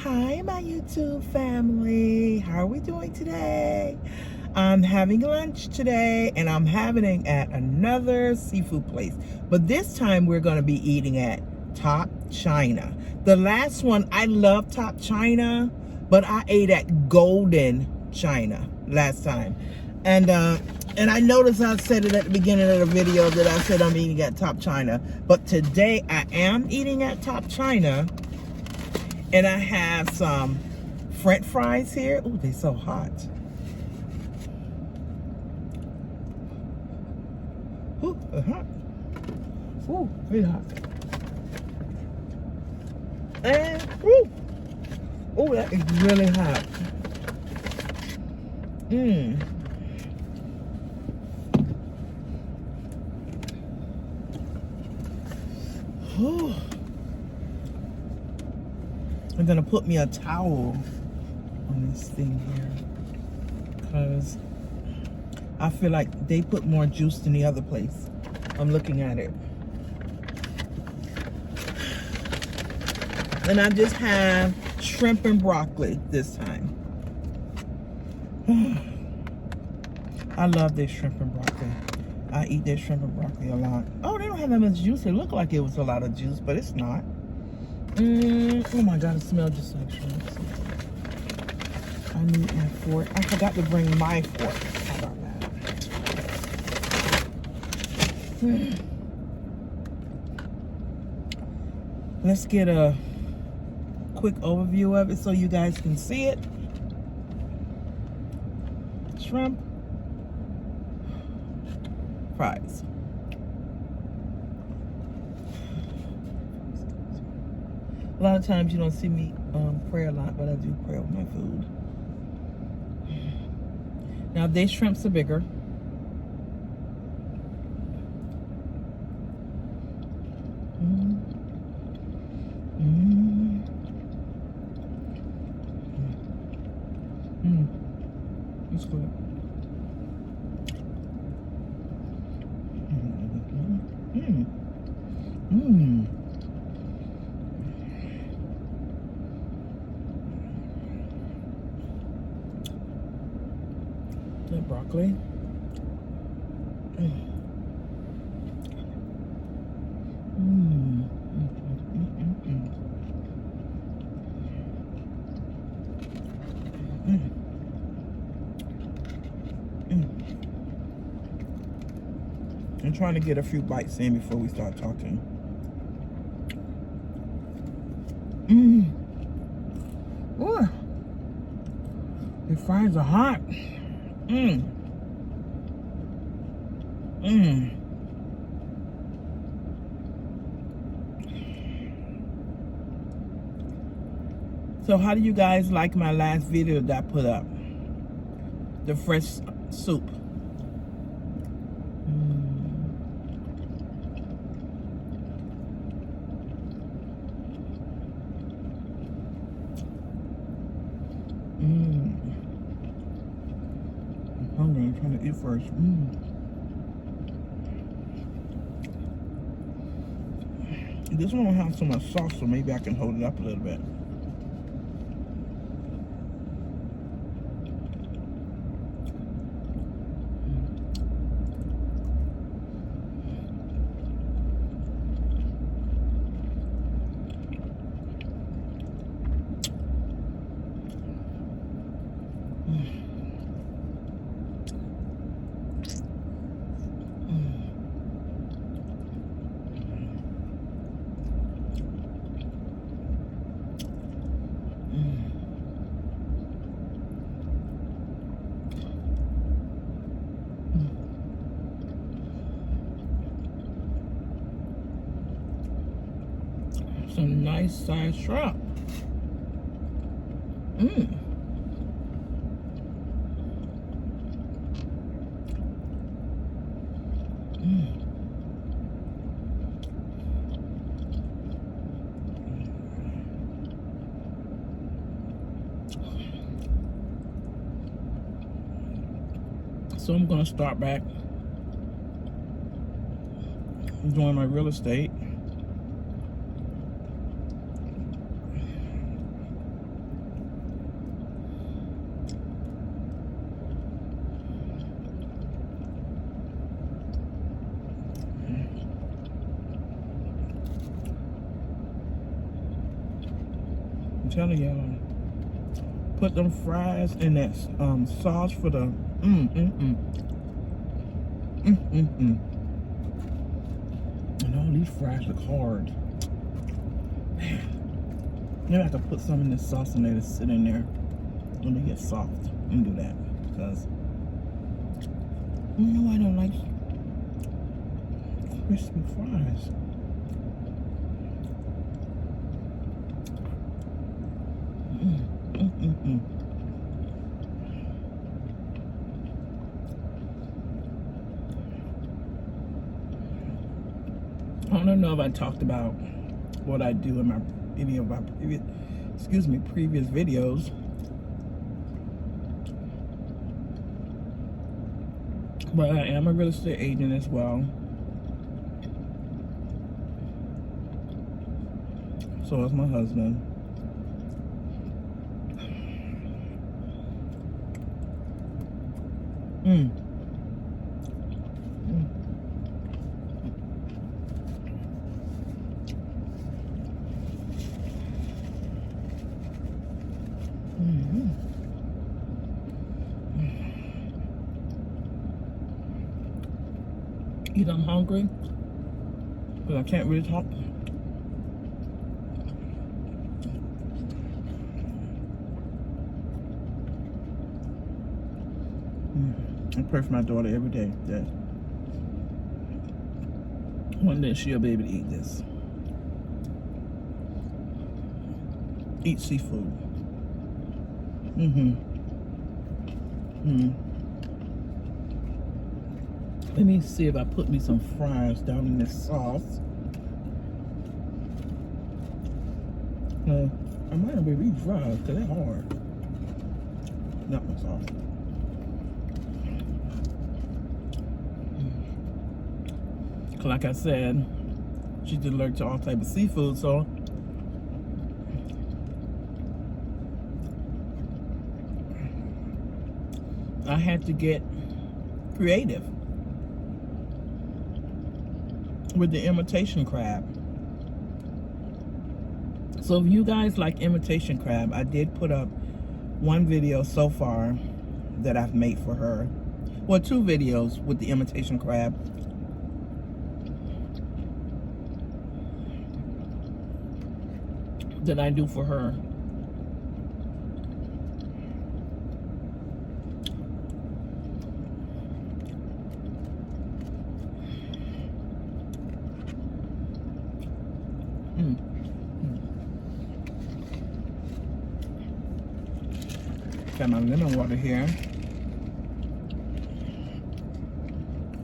Hi, my YouTube family. How are we doing today? I'm having lunch today, and I'm having it at another seafood place. But this time, we're going to be eating at Top China. The last one, I love Top China, but I ate at Golden China last time. And I noticed I said it at the beginning of the video that I said I'm eating at Top China. But today, I am eating at Top China. And I have some French fries here. Ooh, they're so hot. Ooh, they're hot. Ooh, they're hot. And, ooh, ooh, that is really hot. Mmm. Ooh. I'm gonna put me a towel on this thing here because I feel like they put more juice than the other place. I'm looking at it. And I just have shrimp and broccoli this time. I love this shrimp and broccoli. I eat this shrimp and broccoli a lot. Oh, they don't have that much juice. It looked like it was a lot of juice, but it's not. Oh my God, it smells just like shrimp. I need my fork. I forgot to bring my fork. How about that? Let's get a quick overview of it so you guys can see it. Shrimp, fries. A lot of times you don't see me pray a lot, but I do pray with my food. Now, these shrimps are bigger. It's good. That broccoli. I'm trying to get a few bites in before we start talking. Ooh. The fries are hot. So how do you guys like my last video that I put up? The fresh soup. I'm hungry. I'm trying to eat first. This one don't have so much sauce, so maybe I can hold it up a little bit. Some nice sized shrimp. So I'm gonna start back doing my real estate. I'm telling y'all. Put them fries in that sauce for the And all these fries look hard. Man. Maybe I could put some in this sauce in there to sit in there when they get soft and do that. Because you know I don't like crispy fries. I don't know if I talked about what I do in any of my previous videos. But I am a real estate agent as well. So is my husband. Either I'm hungry, but I can't really talk. I pray for my daughter every day that one day she'll be able to eat this. Eat seafood. Let me see if I put me some fries down in this sauce. I might not be refried because they're hard. Not my sauce. Like I said, she's allergic to all type of seafood, so I had to get creative with the imitation crab. So if you guys like imitation crab, I did put up one video so far that I've made for her. Well, 2 videos with the imitation crab. That I do for her. Got my lemon water here.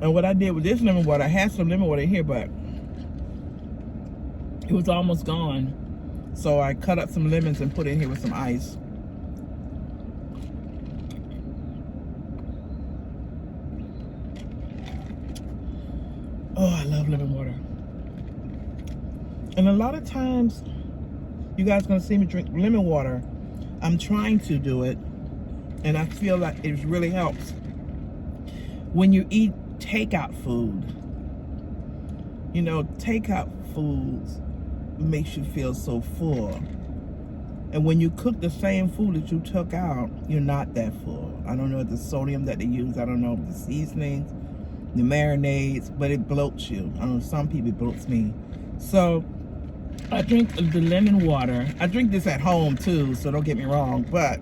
And what I did with this lemon water, I had some lemon water here, but it was almost gone. So I cut up some lemons and put it in here with some ice. Oh, I love lemon water. And a lot of times, you guys are gonna see me drink lemon water. I'm trying to do it, and I feel like it really helps. When you eat takeout food, you know, takeout foods makes you feel so full. And when you cook the same food that you took out, you're not that full. I don't know the sodium that they use. I don't know the seasonings, the marinades, but it bloats you. I don't know, some people it bloats me. So I drink the lemon water. I drink this at home too, so don't get me wrong, but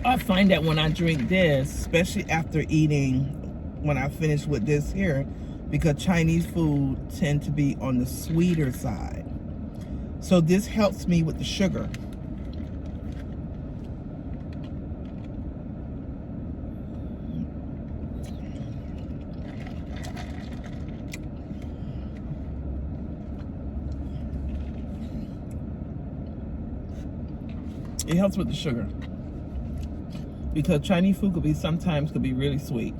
I find that when I drink this, especially after eating, when I finish with this here, because Chinese food tend to be on the sweeter side. So this helps me with the sugar. It helps with the sugar. Because Chinese food sometimes could be really sweet.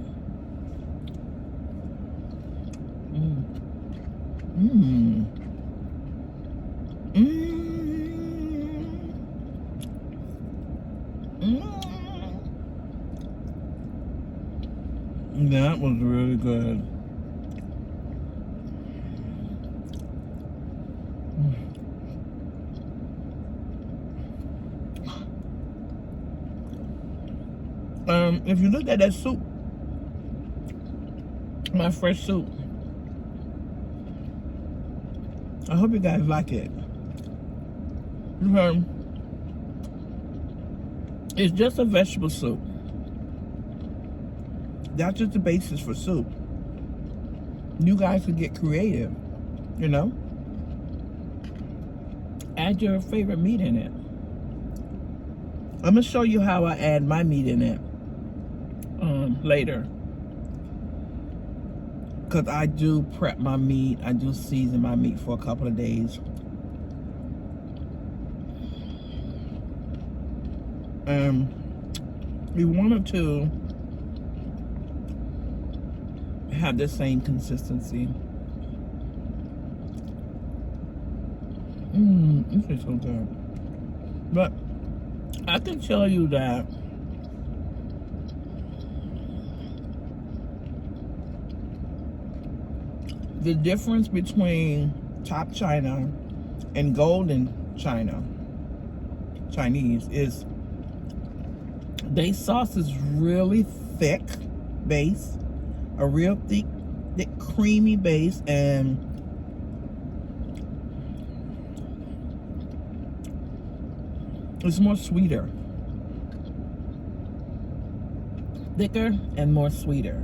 That was really good. If you look at that soup, my fresh soup, I hope you guys like it. It's just a vegetable soup. That's just the basis for soup. You guys could get creative, you know? Add your favorite meat in it. I'm gonna show you how I add my meat in it later. Because I do prep my meat. I do season my meat for a couple of days. We wanted to have the same consistency. This is so good. But I can tell you that the difference between top China and golden China, Chinese, is their sauce is really thick base, a real thick creamy base, and it's more sweeter, thicker and more sweeter.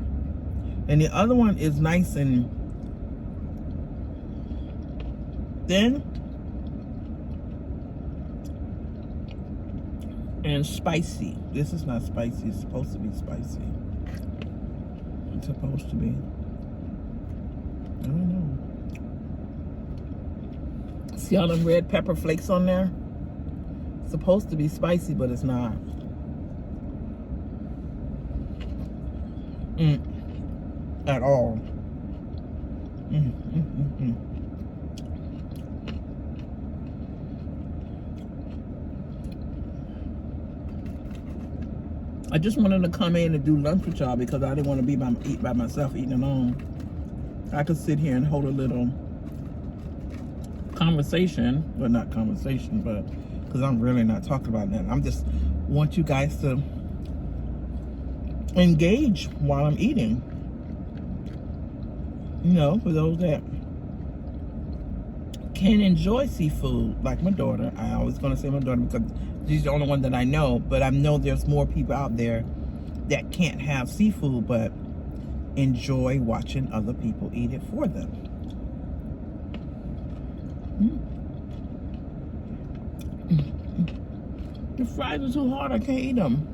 And the other one is nice and thin and spicy. This is not spicy. It's supposed to be spicy. It's supposed to be. I don't know. See all them red pepper flakes on there? It's supposed to be spicy, but it's not. At all. I just wanted to come in and do lunch with y'all because I didn't want to eat by myself eating alone. I could sit here and hold a little conversation. Well, not conversation, but because I'm really not talking about that. I'm just want you guys to engage while I'm eating. You know, for those that can enjoy seafood, like my daughter. I always gonna say my daughter because she's the only one that I know, but I know there's more people out there that can't have seafood but enjoy watching other people eat it for them. The fries are too hard, I can't eat them.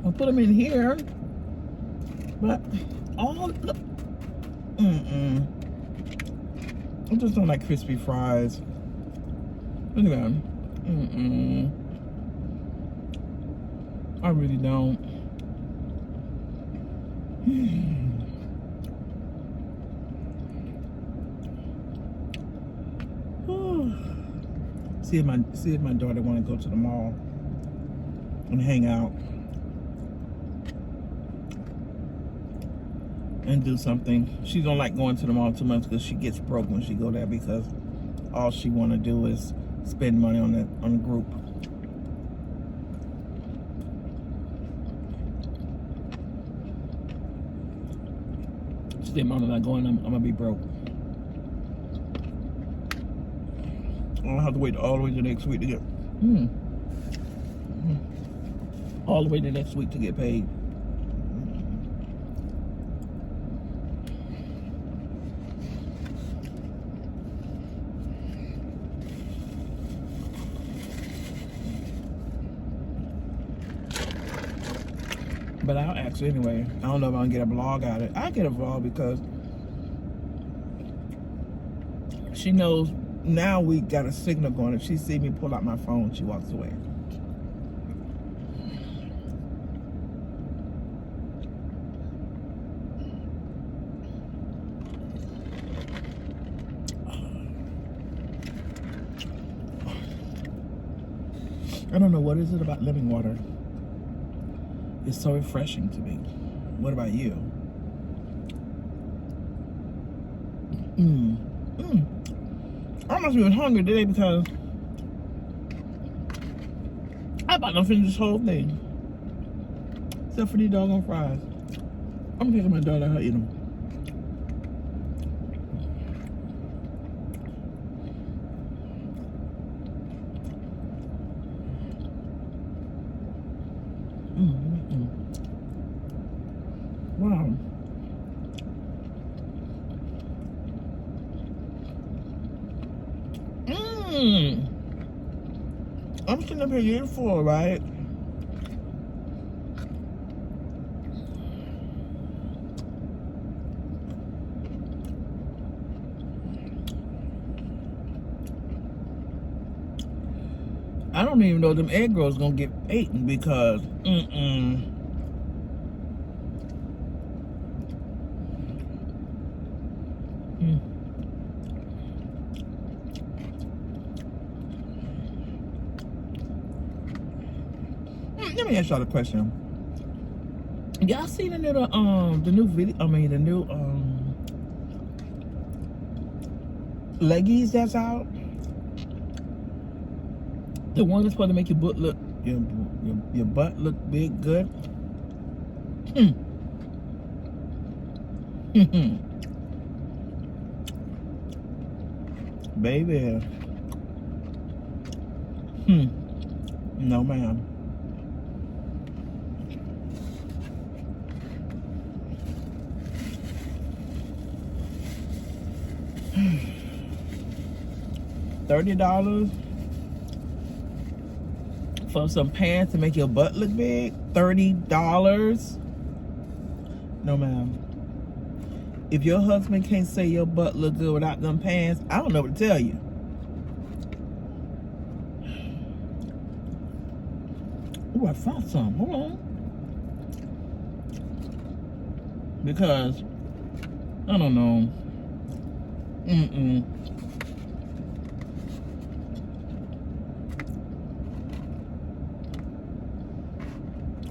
I'll put them in here, but all the I just don't like crispy fries. Anyway, I really don't. See if my daughter want to go to the mall and hang out and do something. She don't like going to the mall too much because she gets broke when she go there because all she want to do is spend money on the group. The amount of that going, I'm gonna be broke. I'll have to wait all the way to next week to get all the way to next week to get paid. But I'll ask her anyway. I don't know if I'm gonna get a vlog out of it. I get a vlog because she knows now we got a signal going. If she see me pull out my phone, she walks away. I don't know, what is it about living water? It's so refreshing to me. What about you? I must have been hungry today because I about to finish this whole thing. Except for these doggone fries. I'm taking my daughter out, eat them. Wow. I'm sitting up here eating full, right? I don't even know them egg rolls gonna get eaten because Let me ask y'all a question. Y'all seen the new video? I mean, the new leggies that's out. The one that's supposed to make your butt look your butt look big, good. Baby. No, ma'am. $30 for some pants to make your butt look big? $30? No, ma'am. If your husband can't say your butt look good without them pants, I don't know what to tell you. Oh, I found some. Hold on. Because, I don't know.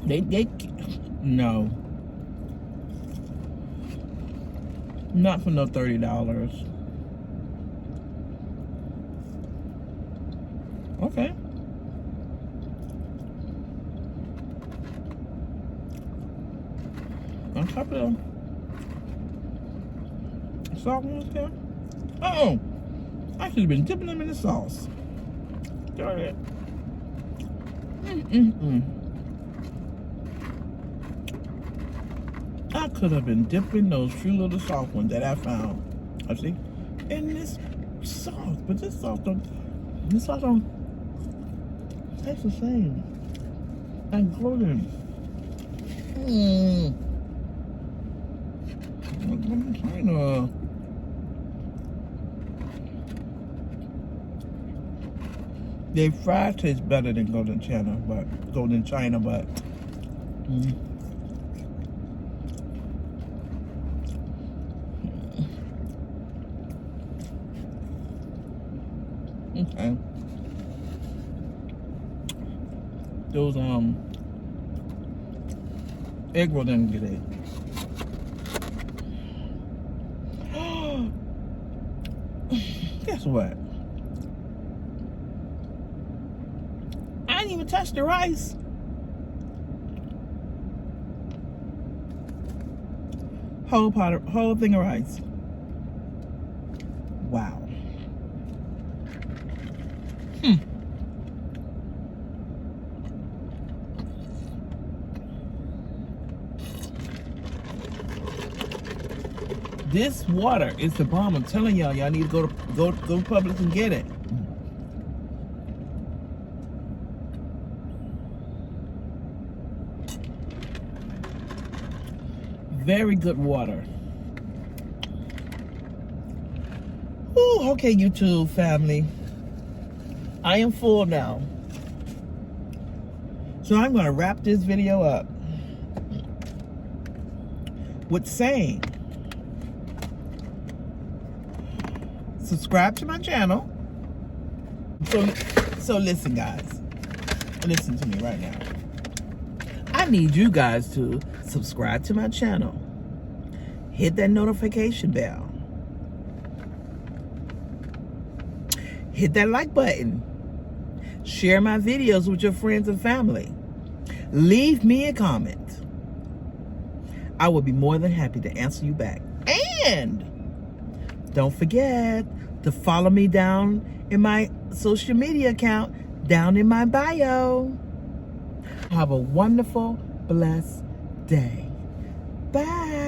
They no. Not for no $30. Okay. On top of the salt ones there. Uh-oh. I should have been dipping them in the sauce. Darn it. I could have been dipping those few little soft ones that I found. I see. In this sauce. But this sauce don't taste the same. And golden. I'm trying to. They fried taste better than Golden China, but okay. Those egg roll didn't get it. Guess what? I didn't even touch the rice. Whole thing of rice. Wow. This water is the bomb. I'm telling y'all, y'all need to go to Publix and get it. Very good water. Ooh, okay, YouTube family. I am full now. So I'm going to wrap this video up with saying, subscribe to my channel. So listen, guys. Listen to me right now. I need you guys to subscribe to my channel. Hit that notification bell. hit that like button. Share my videos with your friends and family. Leave me a comment. I will be more than happy to answer you back. And don't forget to follow me down in my social media account, down in my bio. Have a wonderful, blessed day. Bye.